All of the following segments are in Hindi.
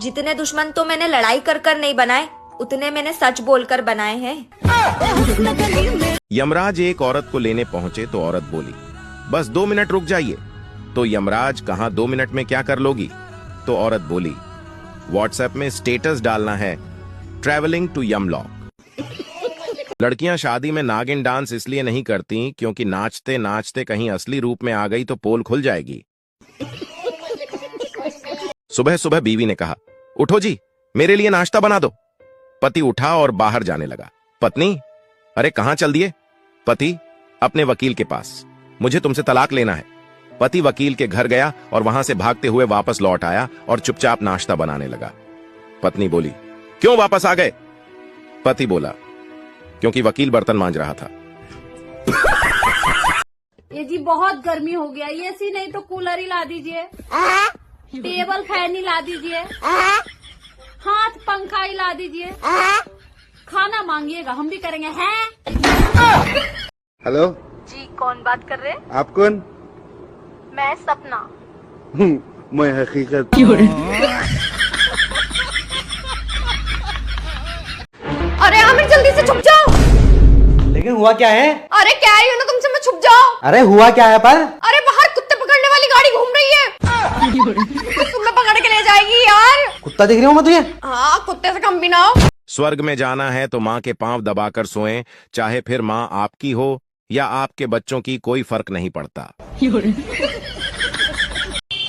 जितने दुश्मन तो मैंने लड़ाई कर कर नहीं बनाए, उतने मैंने सच बोलकर बनाए हैं। यमराज एक औरत को लेने पहुंचे तो औरत बोली, बस 2 मिनट रुक जाइए। तो यमराज, कहा 2 मिनट में क्या कर लोगी? तो औरत बोली, व्हाट्सएप में स्टेटस डालना है, ट्रैवलिंग टू यमलॉक। लड़कियां शादी में नागिन डांस इसलिए नहीं करती क्योंकि नाचते नाचते कहीं असली रूप में आ गई तो पोल खुल जाएगी। सुबह सुबह बीवी ने कहा, उठो जी, मेरे लिए नाश्ता बना दो। पति उठा और बाहर जाने लगा। पत्नी, अरे कहां चल दिए? पति, अपने वकील के पास, मुझे तुमसे तलाक लेना है। पति वकील के घर गया और वहां से भागते हुए वापस लौट आया और चुपचाप नाश्ता बनाने लगा। पत्नी बोली, क्यों वापस आ गए? पति बोला, क्योंकि वकील बर्तन मांज रहा था। ये जी बहुत गर्मी हो गया, ये सी नहीं तो कूलर ही ला दीजिए, टेबल फैन ही ला दीजिए, हाथ पंखा ही ला दीजिए, खाना मांगिएगा हम भी करेंगे हैं। हेलो जी, कौन बात कर रहे? आप कौन? मैं सपना। मैं हकीकत। अरे आमिर, जल्दी से छुप जाओ। लेकिन हुआ क्या है? अरे कह रही हूँ ना तुमसे, मैं छुप जाओ। अरे हुआ क्या है पर? अरे बाहर कुत्ते पकड़ने वाली गाड़ी घूम रही है। तुम्हें पकड़ के ले जाएगी यार। कुत्ता दिख रही हूँ मैं तुझे? हाँ, कुत्ते से कम भी ना हो। स्वर्ग में जाना है तो माँ के पांव दबाकर सोएं, चाहे फिर माँ आपकी हो या आपके बच्चों की, कोई फर्क नहीं पड़ता।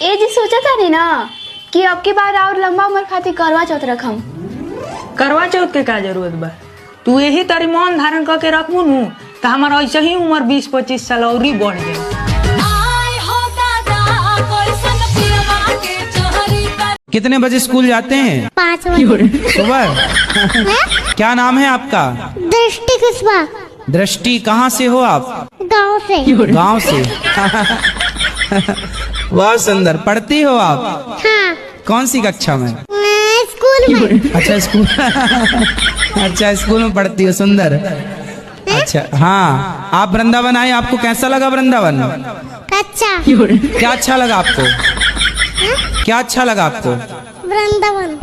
ए जी, सोचा था नहीं ना कि अब की बार और लंबा उम्र खातिर करवा चौथ रखम। करवा चौथ के क्या जरूरत बा? तू यही तारी मौन धारण करके रखबू नु तो हमारा ऐसे ही उम्र 20-25 साल और ही बढ़ जाए। कितने बजे स्कूल जाते हैं? 5 बजे सुबह। क्या नाम है आपका? दृष्टि कुशवाहा। दृष्टि, कहाँ से हो आप? गांव से। गांव से। बहुत सुंदर। पढ़ती हो आप? हाँ। कौन सी कक्षा में? स्कूल में। अच्छा स्कूल। अच्छा स्कूल में पढ़ती हो, सुंदर। अच्छा हाँ, आप वृंदावन आए, आपको कैसा लगा वृंदावन? अच्छा। क्या अच्छा लगा आपको? क्या अच्छा लगा आपको? वृंदावन।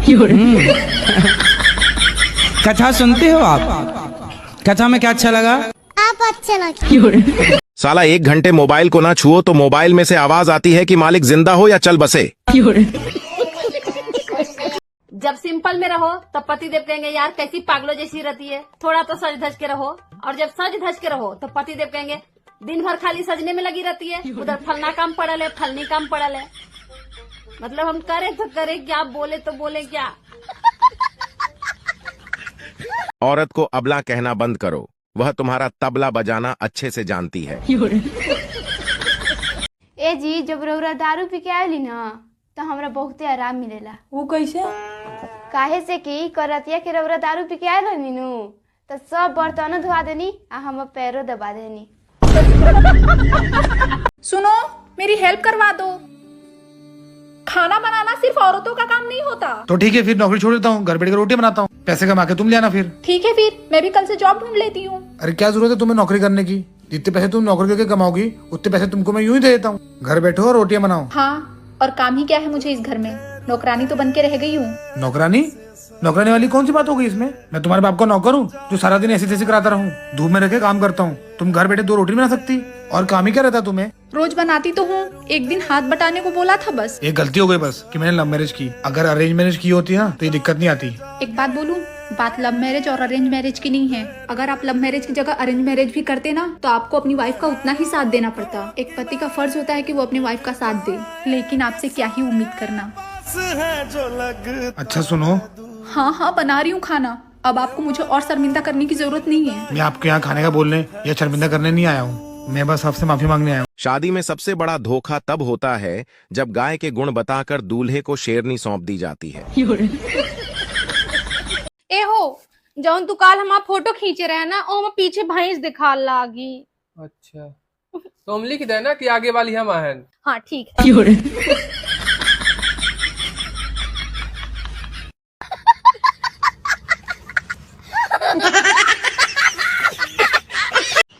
कथा सुनते हो आप? कथा में क्या अच्छा लगा? आप अच्छे लगे। साला 1 घंटे मोबाइल को ना छुओ तो मोबाइल में से आवाज आती है कि मालिक जिंदा हो या चल बसे। जब सिंपल में रहो तब पति देव कहेंगे, यार कैसी पागलों जैसी रहती है, थोड़ा तो सज धज के रहो। और जब सज धज के रहो तो पति देव कहेंगे, दिन भर खाली सजने में लगी रहती है, उधर फलना काम पड़ल है, फलनी काम पड़ल है। मतलब हम करे तो करे क्या, बोले तो बोले क्या। औरत को अबला कहना बंद करो, वह तुम्हारा तबला बजाना अच्छे से जानती है। ए जी, जब रउरा दारू पी के आयली ना तो हमरा बहुते आराम मिलेला। वो कैसे? काहे से कि करतिया के रउरा दारू पी के आयल रहनी नु तो सब बर्तन धोआ देनी आ हम पैरों दबा देनी। सुनो, मेरी हेल्प करवा दो। खाना बनाना सिर्फ औरतों का काम नहीं होता। तो ठीक है, फिर नौकरी छोड़ देता हूँ, घर बैठ कर रोटी बनाता हूँ, पैसे कमा के तुम ले आना फिर। ठीक है, फिर मैं भी कल से जॉब ढूंढ लेती हूँ। अरे क्या जरूरत है तुम्हें नौकरी करने की? जितने पैसे तुम नौकरी करके कमाओगी उतने पैसे तुमको मैं यूं ही दे देता हूँ। घर बैठो और रोटियां बनाओ। हाँ, और काम ही क्या है मुझे इस घर में, नौकरानी तो बन के रह गई हूँ। नौकरानी? नौकरानी वाली कौन सी बात हो गई इसमें? मैं तुम्हारे बाप का नौकर हूँ जो सारा दिन ऐसे तैसे कराता रहूँ, धूप में रह के काम करता हूँ। तुम घर बैठे 2 रोटी बना सकती, और काम ही क्या रहता तुम्हें? रोज बनाती तो हूँ, एक दिन हाथ बटाने को बोला था बस। एक गलती हो गई बस कि मैंने लव मैरिज की। अगर अरेंज मैरिज की होती ना तो ये दिक्कत नहीं आती। एक बात बोलूं, बात लव मैरिज और अरेंज मैरिज की नहीं है। अगर आप लव मैरिज की जगह अरेंज मैरिज भी करते ना तो आपको अपनी वाइफ का उतना ही साथ देना पड़ता। एक पति का फर्ज होता है कि वो अपनी वाइफ का साथ दे, लेकिन आपसे क्या ही उम्मीद करना। अच्छा सुनो। हाँ हाँ, बना रही हूँ खाना। अब आपको मुझे और शर्मिंदा करने की जरूरत नहीं है। मैं आपके यहाँ खाने का बोलने या शर्मिंदा करने नहीं आया हूँ, मैं बस आपसे माफी मांगने आया हूँ। शादी में सबसे बड़ा धोखा तब होता है जब गाय के गुण बताकर दूल्हे को शेरनी सौंप दी जाती है। ए हो, जौन तू काल हमारा फोटो खींचे रहे ना, ओ मैं पीछे भैंस दिखा लागी। अच्छा, तो हम लिख देना कि आगे वाली हम आहन। हाँ ठीक है।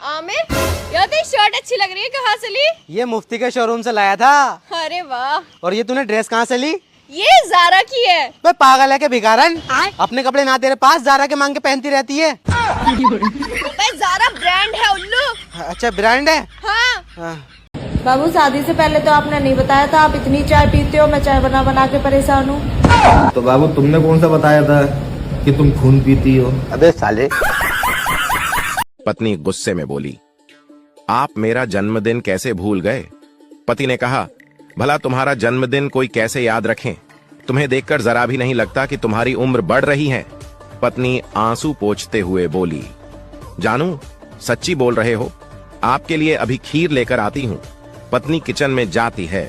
आमिर, यार तेरी शर्ट अच्छी लग रही है, कहाँ से ली? ये मुफ्ती के शोरूम से लाया था। अरे वाह। और ये तूने ड्रेस कहाँ से ली? ये जारा की है। बे पागल है के भिखारन, अपने कपड़े ना तेरे पास जारा के मांग के पहनती रहती है। भाई जारा ब्रांड है उल्लू। अच्छा ब्रांड है। हाँ। बाबू शादी से पहले तो आपने नहीं बताया था आप इतनी चाय पीते हो, मैं चाय बना बना के परेशान हूँ। तो बाबू तुमने कौन सा बताया था कि तुम खून पीती हो? अबे साले। पत्नी गुस्से में बोली, आप मेरा जन्मदिन कैसे भूल गए? पति ने कहा, भला तुम्हारा जन्मदिन कोई कैसे याद रखें? तुम्हें देखकर जरा भी नहीं लगता कि तुम्हारी उम्र बढ़ रही है। पत्नी आंसू पोंछते हुए बोली, जानू सच्ची बोल रहे हो, आपके लिए अभी खीर लेकर आती हूँ। पत्नी किचन में जाती है,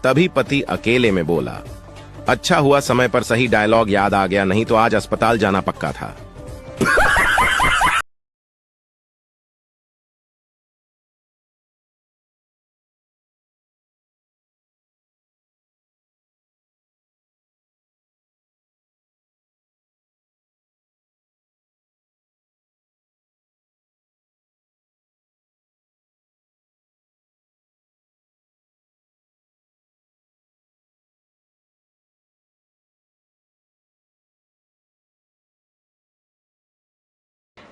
तभी पति अकेले में बोला, अच्छा हुआ समय पर सही डायलॉग याद आ गया, नहीं तो आज अस्पताल जाना पक्का था।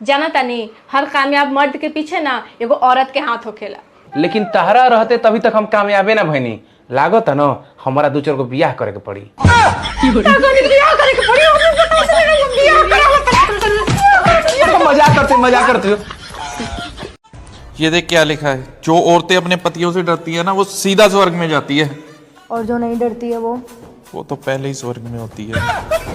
जाना तानी, हर कामयाब मर्द के पीछे ना एगो औरत के हाथ होखेला। लेकिन तहरा रहते तभी तक हम कामयाबे ना भइनी। लागत है ना हमारा 2-4 को बियाह करे के पड़ी। मजाक करते हो। ये देख क्या लिखा है, जो औरतें अपने पतियों से डरती है ना वो सीधा स्वर्ग में जाती है, और जो नहीं डरती है वो तो पहले ही स्वर्ग में होती है।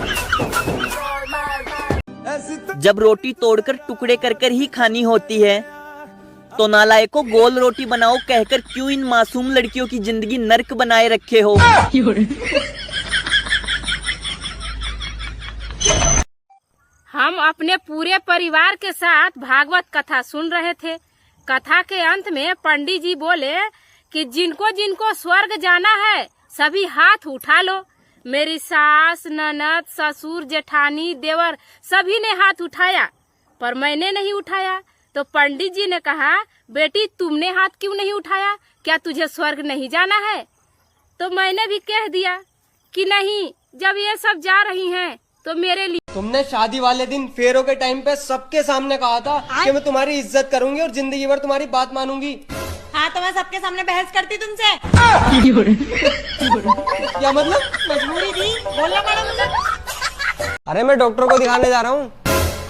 जब रोटी तोड़कर टुकड़े कर कर ही खानी होती है तो नालायकों गोल रोटी बनाओ कहकर क्यों इन मासूम लड़कियों की जिंदगी नर्क बनाए रखे हो। हम अपने पूरे परिवार के साथ भागवत कथा सुन रहे थे। कथा के अंत में पंडित जी बोले कि जिनको जिनको स्वर्ग जाना है सभी हाथ उठा लो। मेरी सास, ननद, ससुर, जेठानी, देवर सभी ने हाथ उठाया, पर मैंने नहीं उठाया। तो पंडित जी ने कहा, बेटी तुमने हाथ क्यों नहीं उठाया? क्या तुझे स्वर्ग नहीं जाना है? तो मैंने भी कह दिया कि नहीं, जब ये सब जा रही हैं तो मेरे लिए। तुमने शादी वाले दिन फेरों के टाइम पे सबके सामने कहा था कि मैं तुम्हारी इज्जत करूंगी और जिंदगी भर तुम्हारी बात मानूंगी। हाँ तो मैं सबके सामने बहस करती तुमसे। क्या मतलब? मजबूरी थी, बोलना पड़ा मुझे। अरे मैं डॉक्टर को दिखाने जा रहा हूँ।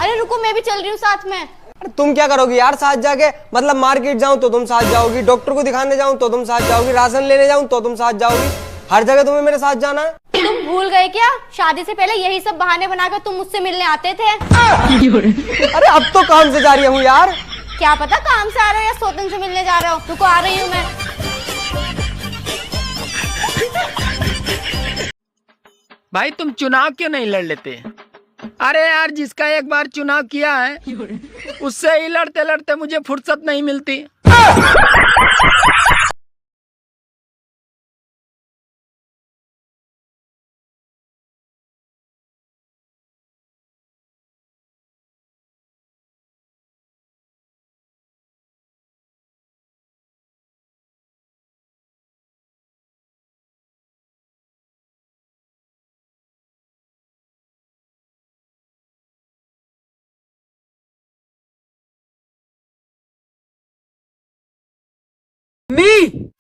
अरे रुको, मैं भी चल रही हूँ साथ में। अरे तुम क्या करोगी यार साथ जाके? मतलब मार्केट जाऊँ तो तुम साथ जाओगी, डॉक्टर को दिखाने जाऊँ तो तुम साथ जाओगी, राशन लेने जाऊँ तो तुम साथ जाओगी, हर जगह तुम्हें मेरे साथ जाना है। तुम भूल गए क्या? शादी से पहले यही सब बहाने बनाकर तुम मुझसे मिलने आते थे। अरे अब तो काम से जा रही हूँ यार। क्या पता काम से आ रहे हो या सोतन से मिलने जा रहे हो। रुको, आ रही हूँ मैं। भाई तुम चुनाव क्यों नहीं लड़ लेते? अरे यार, जिसका एक बार चुनाव किया है उससे ही लड़ते लड़ते मुझे फुर्सत नहीं मिलती।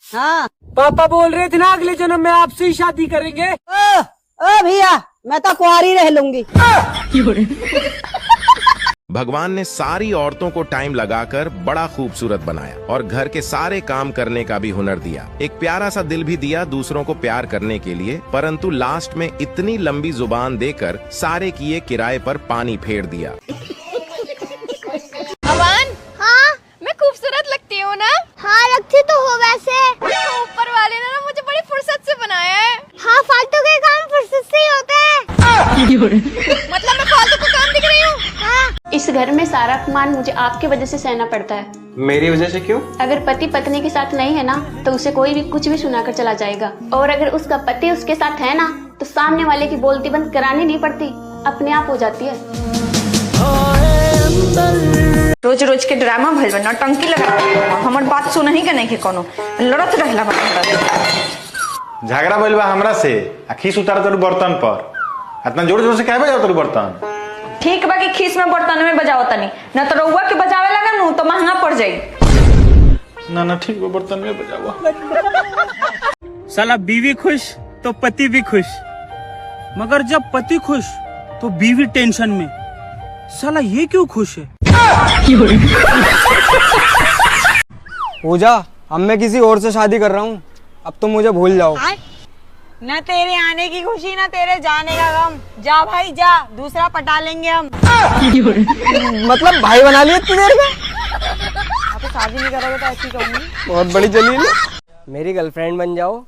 हाँ पापा बोल रहे थे ना अगले जन्म में आपसे ही शादी करेंगे। ओ भैया, मैं तो कुंवारी रह लूंगी। भगवान ने सारी औरतों को टाइम लगाकर बड़ा खूबसूरत बनाया और घर के सारे काम करने का भी हुनर दिया। एक प्यारा सा दिल भी दिया दूसरों को प्यार करने के लिए, परंतु लास्ट में इतनी लंबी जुबान देकर सारे किए किराए पर पानी फेर दिया। अवान, हाँ मैं खूबसूरत लगती हूँ ना? हाँ लगती तो हो वैसे। ऊपर वाले ने ना मुझे बड़ी फुर्सत से बनाया है। हाँ फालतू के काम फुर्सत से ही होते हैं। मतलब मैं फालतू का काम दिख रही हूँ? हाँ। इस घर में सारा अपमान मुझे आपकी वजह से सहना पड़ता है। मेरी वजह से क्यों? अगर पति पत्नी के साथ नहीं है ना तो उसे कोई भी कुछ भी सुनाकर चला जाएगा, और अगर उसका पति उसके साथ है ना तो सामने वाले की बोलती बंद करानी नहीं पड़ती, अपने आप हो जाती है। रोज रोज के ड्रामा भइल बा, नौटंकी लगा हमर बात सुनही के नहीं के कोनो लड़त रहला बा। झगड़ा बोल बा हमरा से आ खीस उतार तोर बर्तन पर इतना जोर जोर से काहे बजाओ तोर बर्तन। ठीक बा कि खीस में बर्तन में बजाओ तनी न तो रउआ के बजावे लगा नु तो महंगा पड़ जाई। ना ठीक बा बर्तन में बजावा। साला बीवी खुश तो पति भी खुश, मगर जब पति खुश तो बीवी टेंशन में। साला ये क्यों खुश है? पूजा, अब मैं किसी और से शादी कर रहा हूँ, अब तुम मुझे भूल जाओ। न तेरे आने की खुशी न तेरे जाने का गम। जा भाई जा, दूसरा पटा लेंगे हम। मतलब भाई बना लिए इतनी देर में? आप तो शादी नहीं करोगे तो ऐसी कहूंगी। बहुत बड़ी जलील है। मेरी गर्लफ्रेंड बन जाओ।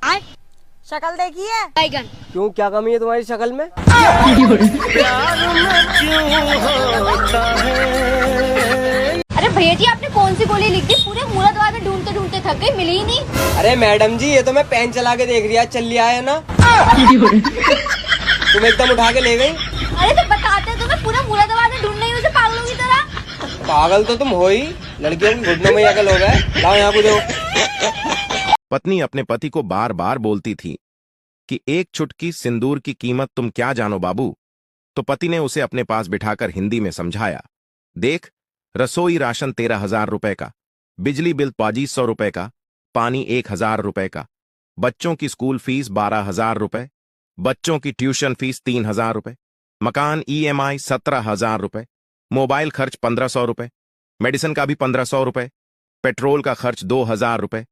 शक्ल देखी है बैगन? क्यों, क्या कमी है तुम्हारी शक्ल में? अरे भैया जी आपने कौन सी गोली लिख दी? पूरे मुरादाबाद में ढूंढते ढूंढते थक गई, मिली ही नहीं। अरे मैडम जी, ये तो मैं पेन चला के देख रही, चल लिया है ना। तुम एकदम उठा के ले गई। अरे तो बताते तुम्हें पूरा मुरादाबाद में ढूंढ नहीं उसे पागलों की तरह। पागल तो तुम हो ही, लड़कियों के घुटनों में अकल हो गए। लाओ यहाँ कूदो। पत्नी अपने पति को बार बार बोलती थी कि एक चुटकी सिंदूर की कीमत तुम क्या जानो बाबू। तो पति ने उसे अपने पास बिठाकर हिंदी में समझाया, देख, रसोई राशन 13,000 रुपए का, बिजली बिल 2500 रुपए का, पानी 1,000 रुपए का, बच्चों की स्कूल फीस 12,000 रुपए, बच्चों की ट्यूशन फीस 3,000 रुपए, मकान EMI 17,000 रुपए, मोबाइल खर्च 1,500 रुपए, मेडिसिन का भी 1,500 रुपए, पेट्रोल का खर्च 2,000 रुपए।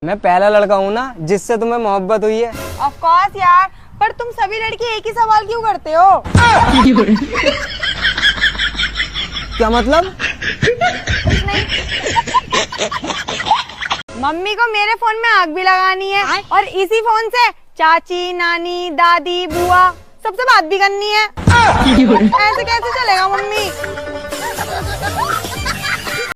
मैं पहला लड़का हूँ ना जिससे तुम्हें मोहब्बत हुई है। ऑफ कोर्स यार, पर तुम सभी लड़के एक ही सवाल क्यों करते हो? क्या मतलब? मम्मी को मेरे फोन में आग भी लगानी है और इसी फोन से चाची, नानी, दादी, बुआ सबसे बात भी करनी है। ऐसे कैसे चलेगा मम्मी?